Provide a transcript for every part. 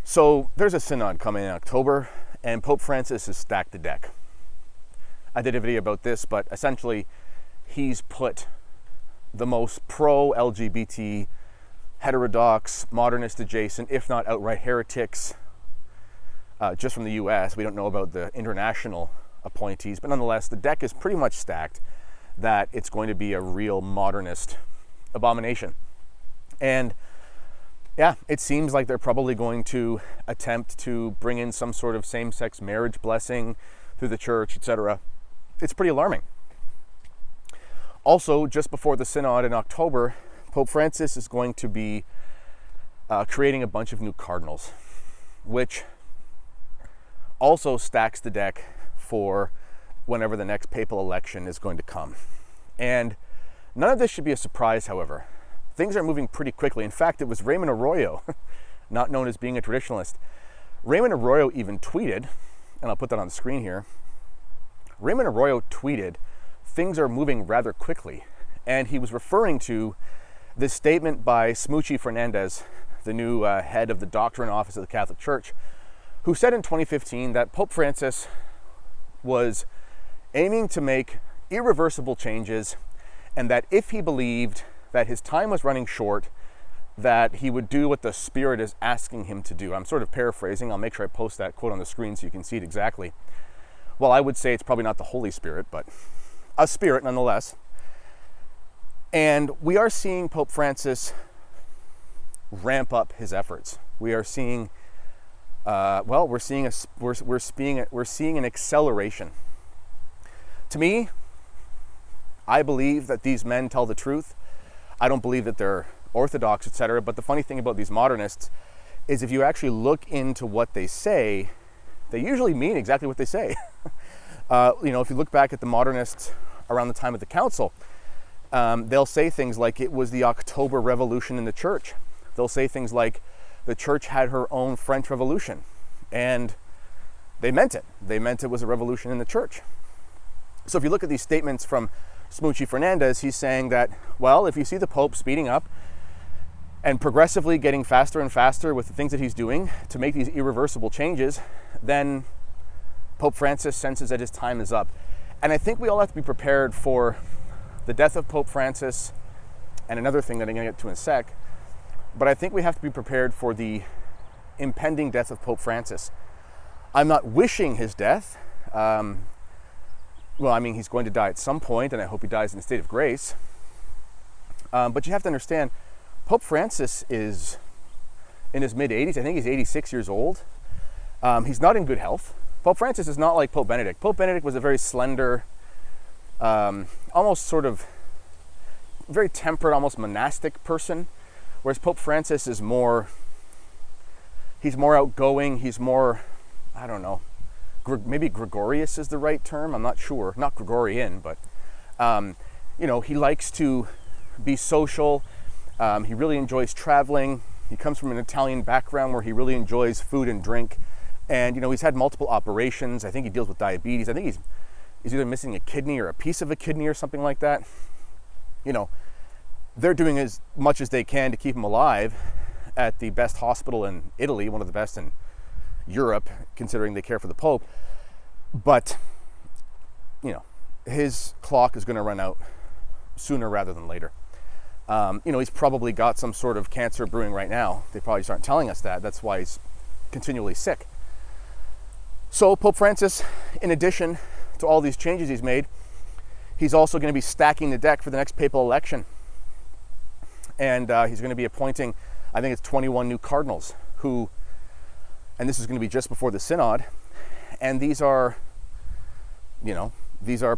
So there's a synod coming in October, and Pope Francis has stacked the deck. I did a video about this, but essentially he's put the most pro-LGBT, heterodox, modernist adjacent, if not outright heretics, just from the US. We don't know about the international appointees, but nonetheless, the deck is pretty much stacked that it's going to be a real modernist abomination. And yeah, it seems like they're probably going to attempt to bring in some sort of same-sex marriage blessing through the church, etc. It's pretty alarming. Also, just before the synod in October, Pope Francis is going to be creating a bunch of new cardinals, which also stacks the deck for whenever the next papal election is going to come. And none of this should be a surprise, however. Things are moving pretty quickly. In fact, it was Raymond Arroyo, not known as being a traditionalist. Raymond Arroyo even tweeted, and I'll put that on the screen here. Raymond Arroyo tweeted, "Things are moving rather quickly." And he was referring to this statement by Smoochie Fernandez, the new head of the Doctrine Office of the Catholic Church, who said in 2015 that Pope Francis was aiming to make irreversible changes, and that if he believed that his time was running short, that he would do what the Spirit is asking him to do. I'm sort of paraphrasing. I'll make sure I post that quote on the screen so you can see it exactly. Well, I would say it's probably not the Holy Spirit, but a spirit nonetheless. And we are seeing Pope Francis ramp up his efforts. We are seeing, we're seeing an acceleration. To me, I believe that these men tell the truth. I don't believe that they're orthodox, etc. But the funny thing about these modernists is if you actually look into what they say, they usually mean exactly what they say. If you look back at the modernists around the time of the council, they'll say things like it was the October Revolution in the church. They'll say things like the church had her own French Revolution, and they meant it. They meant it was a revolution in the church. So if you look at these statements from Smoochie Fernandez, he's saying that, well, if you see the Pope speeding up and progressively getting faster and faster with the things that he's doing to make these irreversible changes, then Pope Francis senses that his time is up. And I think we all have to be prepared for the death of Pope Francis and another thing that I'm going to get to in a sec. But I think we have to be prepared for the impending death of Pope Francis. I'm not wishing his death. He's going to die at some point, and I hope he dies in a state of grace. But you have to understand, Pope Francis is in his mid-80s. I think he's 86 years old. He's not in good health. Pope Francis is not like Pope Benedict. Pope Benedict was a very slender, almost sort of very temperate, almost monastic person, whereas Pope Francis is he's more outgoing, he's more, I don't know, maybe gregarious is the right term, I'm not sure, not Gregorian, but he likes to be social. He really enjoys traveling. He comes from an Italian background where he really enjoys food and drink, and he's had multiple operations. I think he deals with diabetes. I think he's either missing a kidney or a piece of a kidney or something like that. They're doing as much as they can to keep him alive at the best hospital in Italy, one of the best in Europe, considering they care for the Pope. But his clock is going to run out sooner rather than later. He's probably got some sort of cancer brewing right now. They probably just aren't telling us that. That's why he's continually sick. So Pope Francis, in addition to all these changes he's made, he's also going to be stacking the deck for the next papal election. And he's going to be appointing, I think it's 21 new cardinals who, and this is going to be just before the synod, and these are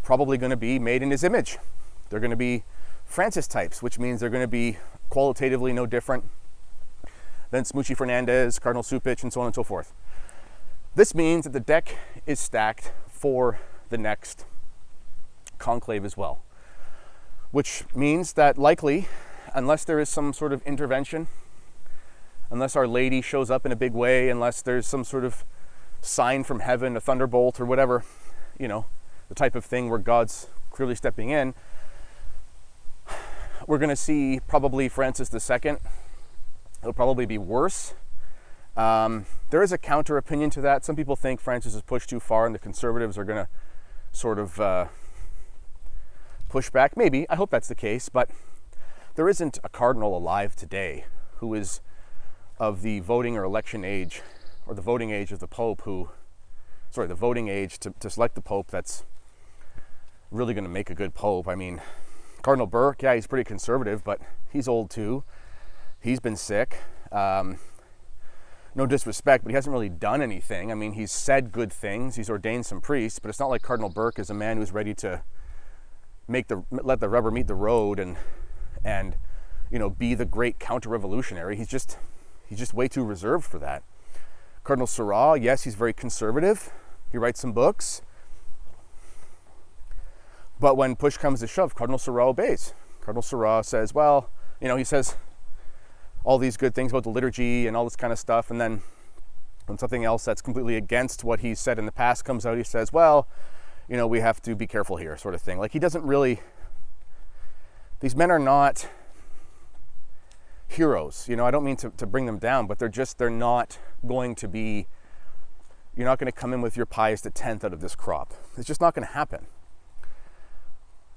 probably going to be made in his image. They're going to be Francis types, which means they're going to be qualitatively no different than Smoochie Fernandez, Cardinal Cupich, and so on and so forth. This means that the deck is stacked for the next conclave as well, which means that likely, unless there is some sort of intervention, unless Our Lady shows up in a big way, unless there's some sort of sign from heaven, a thunderbolt or whatever, the type of thing where God's clearly stepping in, we're going to see probably Francis II. It'll probably be worse There is a counter opinion to that. Some people think Francis is pushed too far and the conservatives are going to sort of push back. Maybe, I hope that's the case, but there isn't a cardinal alive today who is of the voting or election age, or the voting age of the Pope, the voting age to select the Pope that's really going to make a good Pope. I mean, Cardinal Burke, yeah, he's pretty conservative, but he's old too. He's been sick. No disrespect, but he hasn't really done anything. I mean, he's said good things. He's ordained some priests, but it's not like Cardinal Burke is a man who's ready to let the rubber meet the road and be the great counter-revolutionary. He's just way too reserved for that. Cardinal Sarah, yes, he's very conservative. He writes some books. But when push comes to shove, Cardinal Sarah obeys. Cardinal Sarah says, well, he says all these good things about the liturgy and all this kind of stuff, and then when something else that's completely against what he said in the past comes out, he says, well, we have to be careful here, sort of thing. Like, he doesn't really, these men are not heroes. I don't mean to bring them down, but they're not going to be, you're not going to come in with your pies to 10th out of this crop. It's just not going to happen.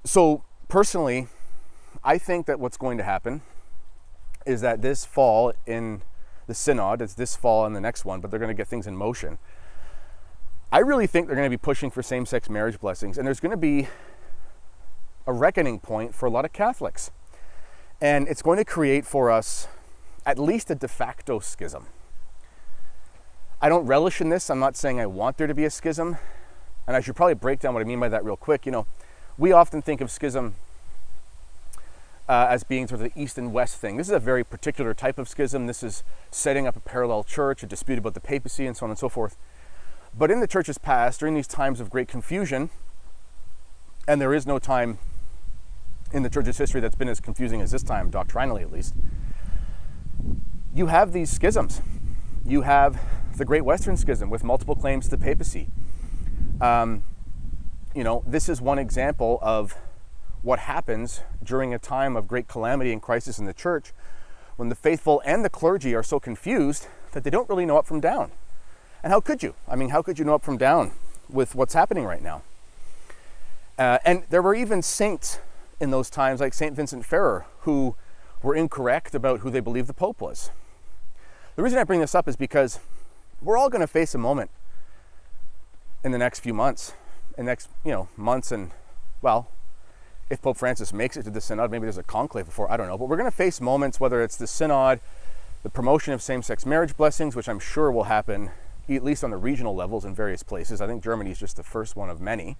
So personally, I think that what's going to happen is that this fall in the synod, it's this fall and the next one, but they're going to get things in motion. I really think they're going to be pushing for same-sex marriage blessings, and there's going to be a reckoning point for a lot of Catholics. And it's going to create for us at least a de facto schism. I don't relish in this. I'm not saying I want there to be a schism. And I should probably break down what I mean by that real quick. We often think of schism as being sort of the East and West thing. This is a very particular type of schism. This is setting up a parallel church, a dispute about the papacy, and so on and so forth. But in the church's past, during these times of great confusion, and there is no time in the church's history that's been as confusing as this time, doctrinally at least, you have these schisms. You have the Great Western Schism with multiple claims to the papacy. This is one example of what happens during a time of great calamity and crisis in the church, when the faithful and the clergy are so confused that they don't really know up from down. And how could you? I mean, how could you know up from down with what's happening right now? And there were even saints in those times, like St. Vincent Ferrer, who were incorrect about who they believed the Pope was. The reason I bring this up is because we're all going to face a moment in the next few months, months, and, well, if Pope Francis makes it to the synod, maybe there's a conclave before, I don't know, but we're going to face moments, whether it's the synod, the promotion of same-sex marriage blessings, which I'm sure will happen at least on the regional levels in various places. I think Germany is just the first one of many.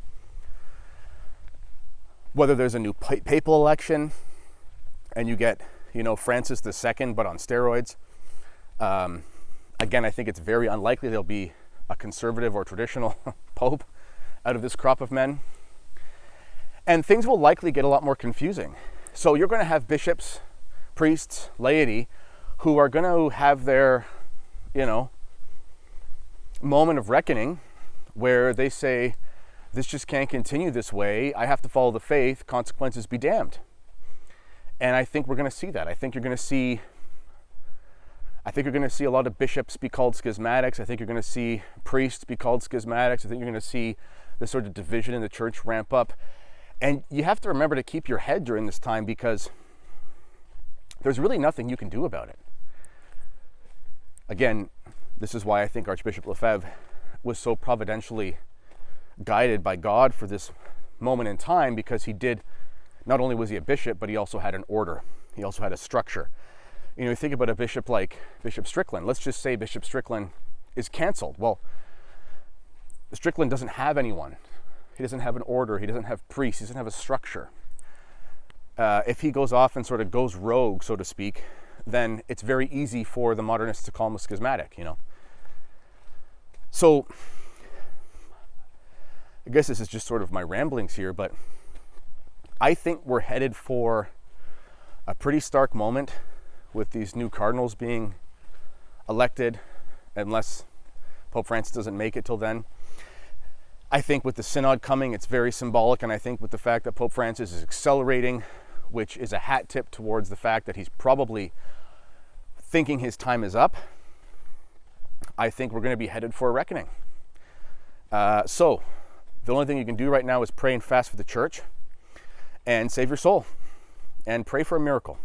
Whether there's a new papal election and you get, Francis II, but on steroids. Again, I think it's very unlikely there'll be a conservative or traditional Pope out of this crop of men. And things will likely get a lot more confusing. So you're going to have bishops, priests, laity, who are going to have their, moment of reckoning where they say, this just can't continue this way. I have to follow the faith. Consequences be damned. And I think we're going to see that. I think you're going to see a lot of bishops be called schismatics. I think you're going to see priests be called schismatics. I think you're going to see this sort of division in the church ramp up. And you have to remember to keep your head during this time, because there's really nothing you can do about it. Again, this is why I think Archbishop Lefebvre was so providentially guided by God for this moment in time, because not only was he a bishop, but he also had an order. He also had a structure. You think about a bishop like Bishop Strickland. Let's just say Bishop Strickland is canceled. Well, Strickland doesn't have anyone. He doesn't have an order. He doesn't have priests. He doesn't have a structure. If he goes off and sort of goes rogue, so to speak, then it's very easy for the modernists to call him a schismatic, So, I guess this is just sort of my ramblings here, but I think we're headed for a pretty stark moment with these new cardinals being elected, unless Pope Francis doesn't make it till then. I think with the synod coming, it's very symbolic, and I think with the fact that Pope Francis is accelerating, which is a hat tip towards the fact that he's probably thinking his time is up. I think we're going to be headed for a reckoning. So the only thing you can do right now is pray and fast for the church and save your soul and pray for a miracle.